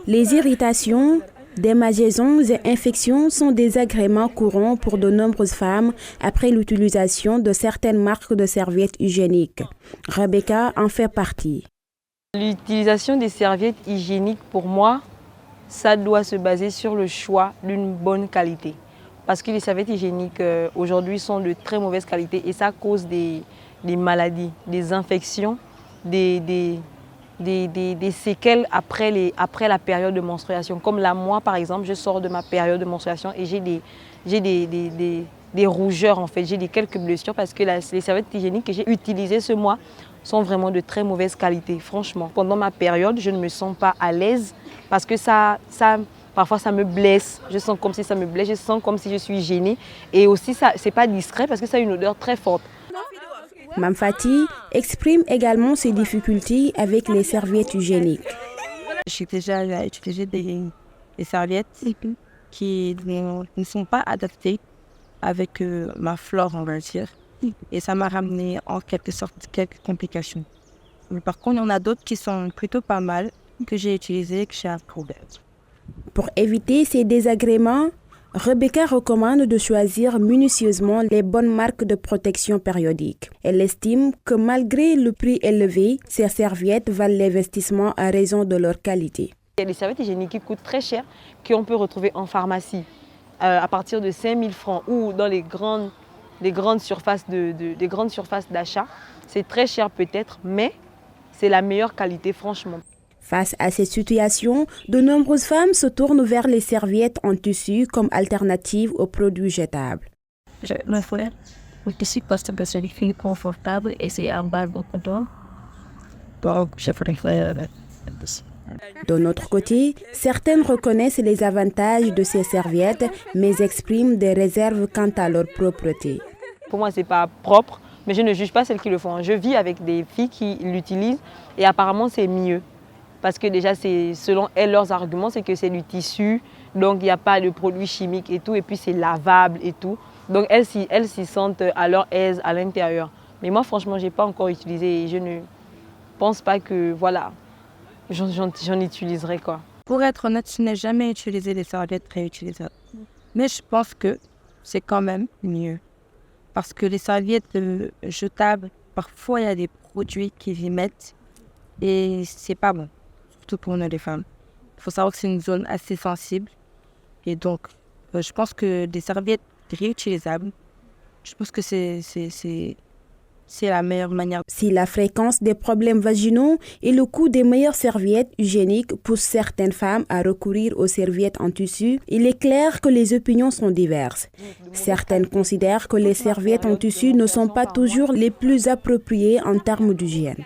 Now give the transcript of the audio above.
Les irritations, démangeaisons et infections sont des agréments courants pour de nombreuses femmes après l'utilisation de certaines marques de serviettes hygiéniques. Rebecca en fait partie. L'utilisation des serviettes hygiéniques, pour moi, ça doit se baser sur le choix d'une bonne qualité. Parce que les serviettes hygiéniques aujourd'hui sont de très mauvaise qualité et ça cause des maladies, des infections, des séquelles après la période de menstruation. Comme là, moi, par exemple, je sors de ma période de menstruation et j'ai des rougeurs, en fait. J'ai quelques blessures parce que les serviettes hygiéniques que j'ai utilisées ce mois sont vraiment de très mauvaise qualité, franchement. Pendant ma période, je ne me sens pas à l'aise parce que parfois ça me blesse. Je sens comme si ça me blesse, je sens comme si je suis gênée. Et aussi, ce n'est pas discret parce que ça a une odeur très forte. Mame Fati exprime également ses difficultés avec les serviettes hygiéniques. J'ai déjà utilisé des serviettes qui ne sont pas adaptées avec ma flore, on va dire. Et ça m'a ramené en quelque sorte quelques complications. Mais par contre, il y en a d'autres qui sont plutôt pas mal, que j'ai utilisées et que j'ai approuvé. Pour éviter ces désagréments, Rebecca recommande de choisir minutieusement les bonnes marques de protection périodique. Elle estime que malgré le prix élevé, ces serviettes valent l'investissement à raison de leur qualité. Il y a des serviettes hygiéniques qui coûtent très cher, qu'on peut retrouver en pharmacie à partir de 5 000 francs ou dans les grandes surfaces d'achat. C'est très cher peut-être, mais c'est la meilleure qualité franchement. Face à cette situation, de nombreuses femmes se tournent vers les serviettes en tissu comme alternative aux produits jetables. Le tissu parce que c'est confortable et c'est un bas de coton. Donc, je préfère. D'un autre côté, certaines reconnaissent les avantages de ces serviettes, mais expriment des réserves quant à leur propreté. Pour moi, ce n'est pas propre, mais je ne juge pas celles qui le font. Je vis avec des filles qui l'utilisent et apparemment, c'est mieux. Parce que déjà, selon elles, leurs arguments, c'est que c'est du tissu, donc il n'y a pas de produits chimiques et tout, et puis c'est lavable et tout. Donc elles s'y sentent à leur aise à l'intérieur. Mais moi, franchement, je n'ai pas encore utilisé et je ne pense pas que, voilà, j'en utiliserai quoi. Pour être honnête, je n'ai jamais utilisé les serviettes réutilisables. Mais je pense que c'est quand même mieux. Parce que les serviettes jetables, parfois il y a des produits qu'ils y mettent et c'est pas bon. Surtout pour nous les femmes. Il faut savoir que c'est une zone assez sensible. Et donc, je pense que des serviettes réutilisables, je pense que c'est la meilleure manière. Si la fréquence des problèmes vaginaux et le coût des meilleures serviettes hygiéniques poussent certaines femmes à recourir aux serviettes en tissu, il est clair que les opinions sont diverses. Certaines considèrent que les serviettes en tissu ne sont pas toujours les plus appropriées en termes d'hygiène.